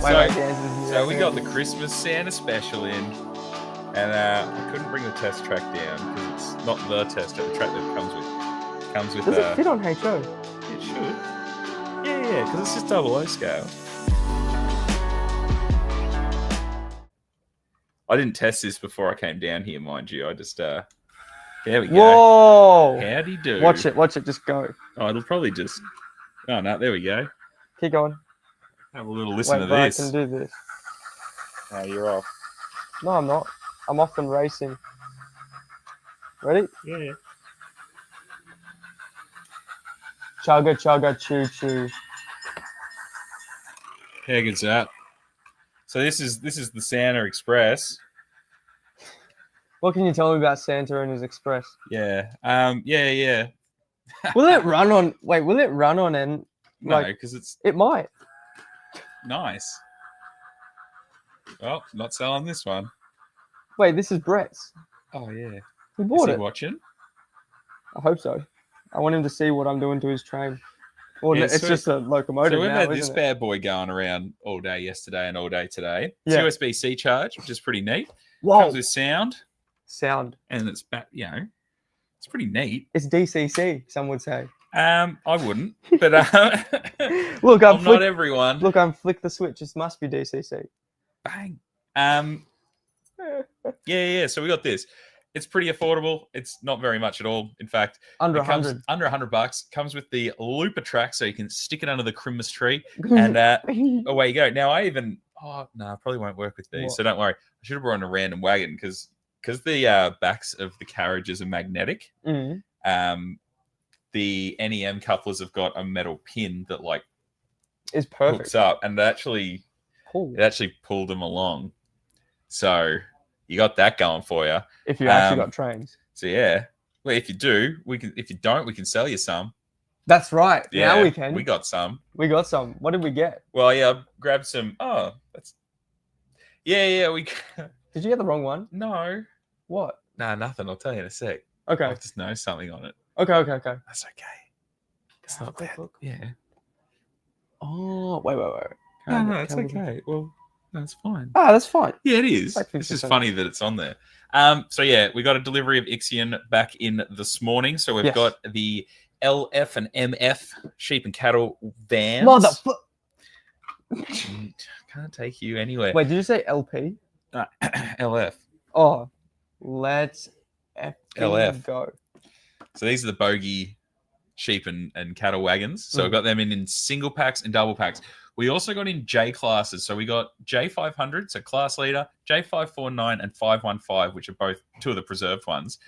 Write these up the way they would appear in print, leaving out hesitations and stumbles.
So we got the Christmas Santa special in, and I couldn't bring the test track down because it's not the test track. The track that comes with. Does it fit on HO? It should. Yeah, because it's just 00 scale. I didn't test this before I came down here, mind you. I just there we go. Whoa! Howdy do. Watch it, just go. Oh, it'll probably just. Oh no, there we go. Keep going. Have a little listen to Bro, this. I can do this. Oh, you're off. No, I'm not. I'm off and racing. Ready? Yeah. Chugga chugga choo choo. How good's that? So this is the Santa Express. What can you tell me about Santa and his Express? Yeah. Yeah. Will it run on? Wait, will it run on? And no, because it's. It might. Nice. Well, not selling this one. Wait, this is Brett's. Oh yeah. He bought Is he it. watching? I hope so. I want him to see what I'm doing to his train. Well, Yeah, it's just a locomotive. So we've now, had this isn't it? bad boy going around all day yesterday and all day today. Yeah. It's USB-C charge, which is pretty neat. Whoa. Comes with sound, and it's back. It's pretty neat. It's DCC. Some would say. I wouldn't, but Look, not everyone. Look, I'm flick the switch. It must be DCC. Bang. Yeah. So we got this. It's pretty affordable. It's not very much at all. In fact, Under $100. Under $100. Comes with the looper track, so you can stick it under the Christmas tree, and away you go. Now I probably won't work with these, What? so don't worry. I should have brought in a random wagon because the backs of the carriages are magnetic. Mm-hmm. The NEM couplers have got a metal pin that It's perfect. hooks up, and it actually pulled them along. So you got that going for you. If you actually got trains. So yeah, well, if you do, we can. If you don't, we can sell you some. That's right. Yeah, now we can. We got some. What did we get? Well, yeah, I grabbed some. Oh, that's. Yeah. We. Did you get the wrong one? No. What? Nah, nothing. I'll tell you in a sec. Okay. I just know something on it. Okay. That's okay. It's not bad. Yeah. Oh, wait. No, it's okay. Well, that's fine. Ah, that's fine. Yeah, it is. Like It's just 50%. funny that it's on there. So yeah, we got a delivery of Ixion back in this morning. So we've got the LF and MF sheep and cattle vans. Can't take you anywhere. Wait, did you say LP? LF. Oh, let's LF. go. So these are the bogey sheep and cattle wagons. So we've got them in single packs and double packs. We also got in J classes. So we got J500, so class leader, J549 and 515, which are both two of the preserved ones.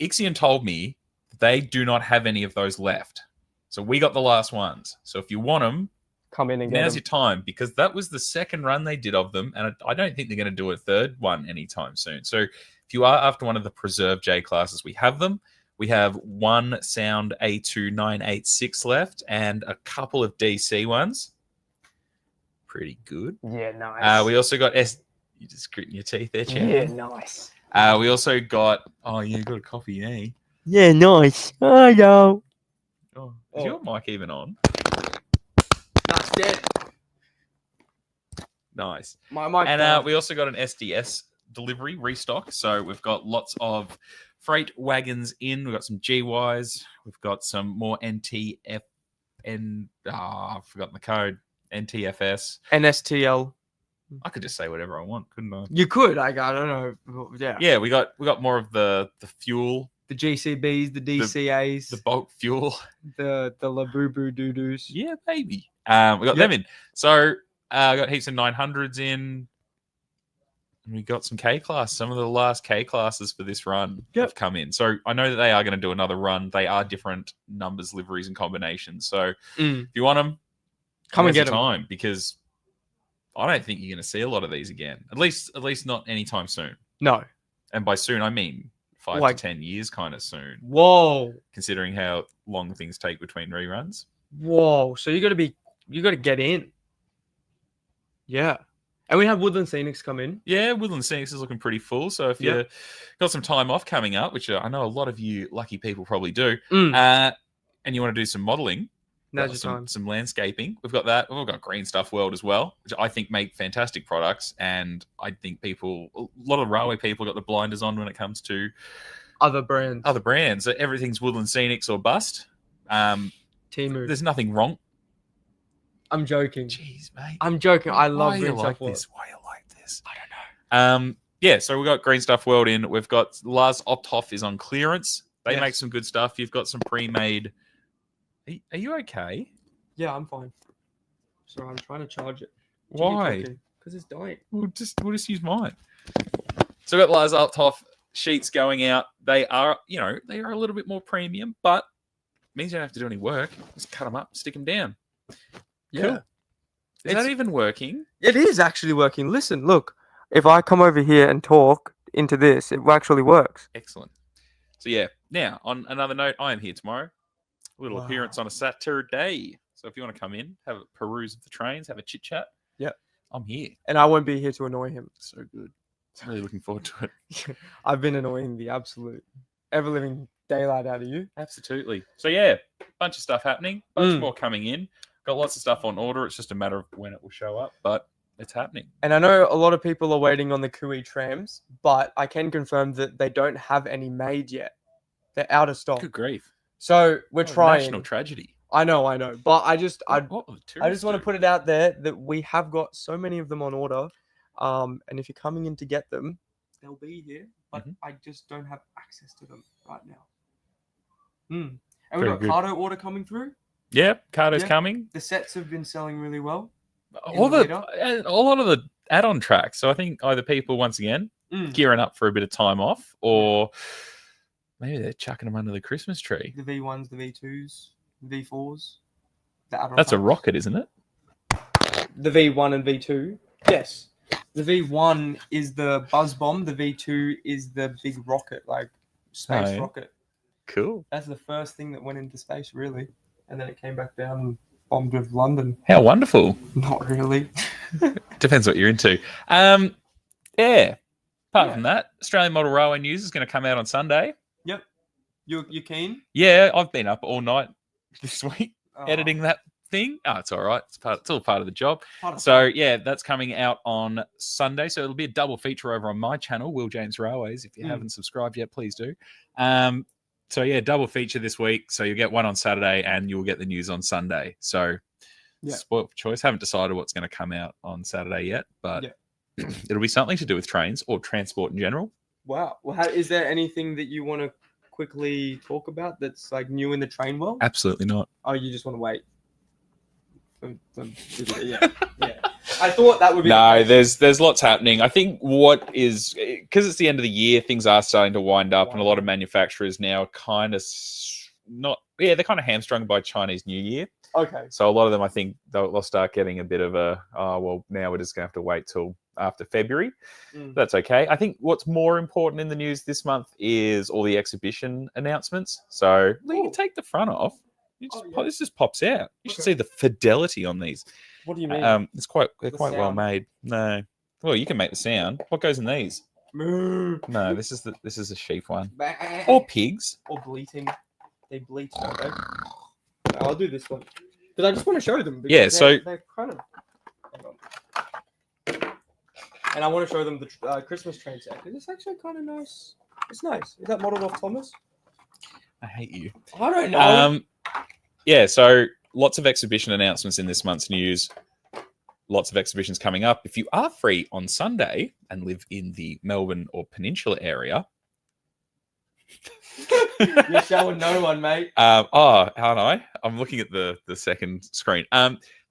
Ixion told me they do not have any of those left. So we got the last ones. So if you want them, come in and get now's them. your time, because that was the second run they did of them. And I don't think they're going to do a third one anytime soon. So if you are after one of the preserved J classes, we have them. We have one Sound A2986 left and a couple of DC ones. Pretty good. Yeah, nice. We also got You just gritting your teeth there, champ. Yeah, nice. We also got. Oh, yeah, you got a coffee, eh? Yeah, nice. Oh, no. Oh, is your mic even on? That's dead. Nice. My mic. And we also got an SDS delivery restock. So we've got lots of freight wagons in. We've got some GYs. We've got some more NTF. I've forgotten the code. NTFS. NSTL. I could just say whatever I want, couldn't I? You could. I don't know. Yeah. Yeah, we got more of the fuel, The GCBs, the DCAs, the bulk fuel. the Labubu Doo-Doos. Yeah, baby. We got them in. So I got heaps of 900s in. And we got some K class. Some of the last K classes for this run have come in. So I know that they are going to do another run. They are different numbers, liveries, and combinations. So if you want them, come and get them. Time, because I don't think you're going to see a lot of these again. At least not anytime soon. No. And by soon, I mean 5 to 10 years kind of soon. Whoa. Considering how long things take between reruns. Whoa. So you got to get in. Yeah. And we have Woodland Scenics come in. Yeah, Woodland Scenics is looking pretty full. So if you got some time off coming up, which I know a lot of you lucky people probably do, and you want to do some modelling, Now's your time. some landscaping. We've got that. We've got Green Stuff World as well, which I think make fantastic products. And I think a lot of railway people got the blinders on when it comes to Other brands. Everything's Woodland Scenics or bust. Timu. There's nothing wrong. I'm joking. Jeez, mate. I'm joking. I love Why Green you Stuff like World. this? Why you like this? I don't know. Yeah, so we've got Green Stuff World in. We've got Lars Opthoff is on clearance. They Yes. make some good stuff. You've got some pre-made. Are you okay? Yeah, I'm fine. Sorry, I'm trying to charge it. Why? Because it's dying. We'll just use mine. So we've got Lars Opthoff sheets going out. They are a little bit more premium, but means you don't have to do any work. Just cut them up, stick them down. Yeah. Cool. Is that even working? It is actually working. Listen, look. If I come over here and talk into this, it actually works. Excellent. So yeah, now on another note, I am here tomorrow. A little appearance on a Saturday. So if you want to come in, have a peruse of the trains, have a chit chat. Yep. I'm here. And I won't be here to annoy him. So good. I'm really looking forward to it. I've been annoying the absolute ever-living daylight out of you. Absolutely. So yeah, bunch of stuff happening. Bunch more coming in. Got lots of stuff on order. It's just a matter of when it will show up, but it's happening. And I know a lot of people are waiting on the Kui trams, but I can confirm that they don't have any made yet. They're out of stock. Good grief. So we're trying. National tragedy. I know. But I just want Tourists to put it out there that we have got so many of them on order. And if you're coming in to get them, they'll be here. But I just don't have access to them right now. And we've got Cardo order coming through. Yeah, Cardo's coming. The sets have been selling really well. A lot of the add-on tracks. So I think either people, once again, gearing up for a bit of time off, or maybe they're chucking them under the Christmas tree. The V1s, the V2s, the V4s. The add-on That's packs. a rocket, isn't it? The V1 and V2. Yes. The V1 is the buzz bomb. The V2 is the big rocket, like space rocket. Cool. That's the first thing that went into space, really. And then it came back down and bombed with London. How wonderful. Not really. Depends what you're into. Yeah. Apart from that, Australian Model Railway News is going to come out on Sunday. Yep. You keen? Yeah, I've been up all night this week editing that thing. Oh, it's all right. It's all part of the job. So, yeah, that's coming out on Sunday. So it'll be a double feature over on my channel, Will James Railways. If you haven't subscribed yet, please do. So, yeah, double feature this week. So you'll get one on Saturday and you'll get the news on Sunday. So, spoiled for choice. Haven't decided what's going to come out on Saturday yet, but it'll be something to do with trains or transport in general. Wow. Well, is there anything that you want to quickly talk about that's like new in the train world? Absolutely not. Oh, you just want to wait? Yeah. I thought that would be. No, there's lots happening. I think what is, because it's the end of the year, things are starting to wind up, and a lot of manufacturers now kind of they're kind of hamstrung by Chinese New Year. Okay. So a lot of them, I think they'll start getting a bit of now we're just going to have to wait till after February. That's okay. I think what's more important in the news this month is all the exhibition announcements. So you can take the front off. This just pops out. You should see the fidelity on these. What do you mean? They're quite well made. No, well, you can make the sound. What goes in these? Moo. No, this is a sheep one. Or pigs. Or bleating. They bleat, don't they? No, I'll do this one because I just want to show them. Yeah, so they're kind of. Hang on. And I want to show them the Christmas train set. It's actually kind of nice. It's nice. Is that modeled off Thomas? I hate you. I don't know. Yeah, so lots of exhibition announcements in this month's news. Lots of exhibitions coming up. If you are free on Sunday and live in the Melbourne or Peninsula area. You're showing no one, mate. Aren't I? I'm looking at the second screen.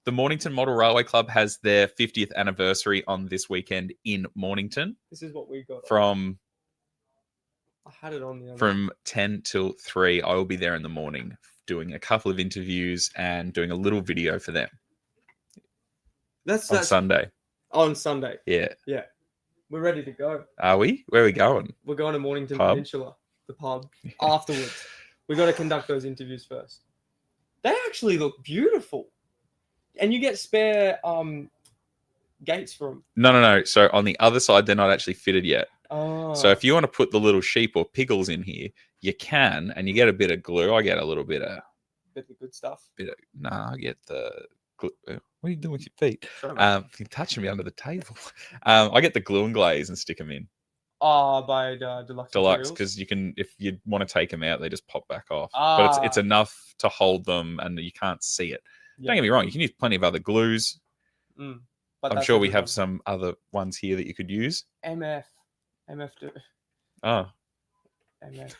The Mornington Model Railway Club has their 50th anniversary on this weekend in Mornington. This is what we got. I had it on the other. From 10 till 3. I will be there in the morning doing a couple of interviews and doing a little video for them. That's Sunday. On Sunday. Yeah. Yeah. We're ready to go. Are we? Where are we going? We're going to Mornington Peninsula, the pub, afterwards. We got to conduct those interviews first. They actually look beautiful. And you get spare gates for them. No. So on the other side, they're not actually fitted yet. Oh. So if you want to put the little sheep or piggles in here, you can, and you get a bit of glue. I get a little bit of Bit of the good stuff. I get the. What are you doing with your feet? Sorry, mate. You're touching me under the table. I get the glue and glaze and stick them in. Oh, by Deluxe Materials? Because you can, if you want to take them out, they just pop back off. But Ah. it's enough to hold them, and you can't see it. Yeah. Don't get me wrong, you can use plenty of other glues. But I'm that's sure a we good have one. some other ones here that you could use. MF do. Oh. MF.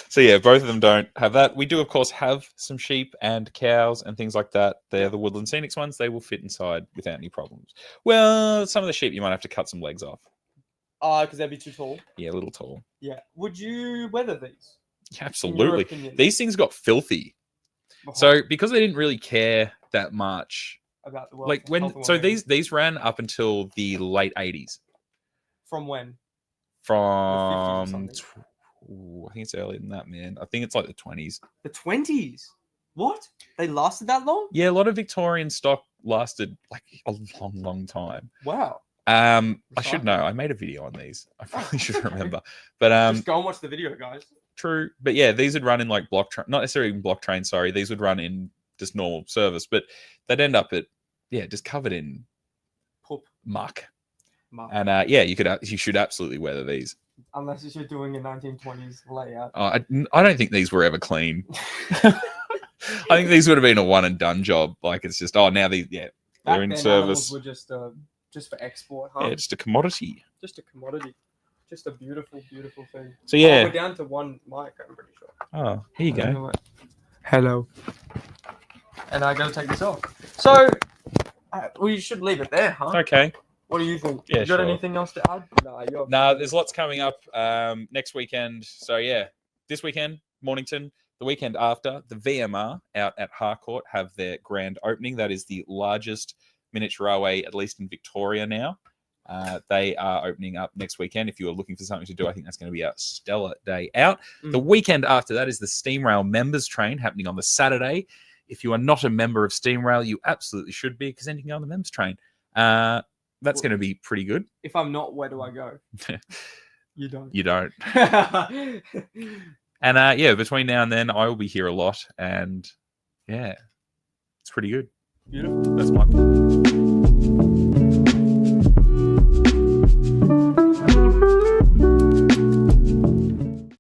So yeah, both of them don't have that. We do, of course, have some sheep and cows and things like that. They're the Woodland Scenics ones. They will fit inside without any problems. Well, some of the sheep you might have to cut some legs off. Because they'd be too tall. Yeah, a little tall. Yeah. Would you weather these? Yeah, absolutely. opinion? These things got filthy. So because they didn't really care that much about the like when, so these ran up until the late 80s. From when? From I think it's earlier than that, man. I think it's like the 20s. The 20s? What? They lasted that long? Yeah, a lot of Victorian stock lasted like a long time. Wow. I should know. I made a video on these. I probably should remember. But just go and watch the video, guys. True. But yeah, these would run in like block train, not necessarily even block train, sorry. These would run in just normal service, but they'd end up at just covered in poop, muck. And you should absolutely weather these. Unless you're doing a 1920s layout. I don't think these were ever clean. I think these would have been a one and done job. Like it's just now these they're in service. Were just for export, huh? Yeah, just a commodity. Just a commodity. Just a beautiful thing. So yeah, we're down to one mic. I'm pretty sure. Oh, here you go. Hello. And I gotta take this off. So we should leave it there, huh? Okay. What do you think? Yeah, you got anything else to add? No, there's lots coming up next weekend. So yeah, this weekend, Mornington. The weekend after, the VMR out at Harcourt have their grand opening. That is the largest miniature railway, at least in Victoria now. They are opening up next weekend. If you are looking for something to do, I think that's going to be a stellar day out. The weekend after that is the Steam Rail members train happening on the Saturday. If you are not a member of Steam Rail, you absolutely should be, because then you can go on the members train. That's going to be pretty good. If I'm not, where do I go? You don't. You don't. And between now and then, I will be here a lot. And yeah, it's pretty good. Beautiful. That's my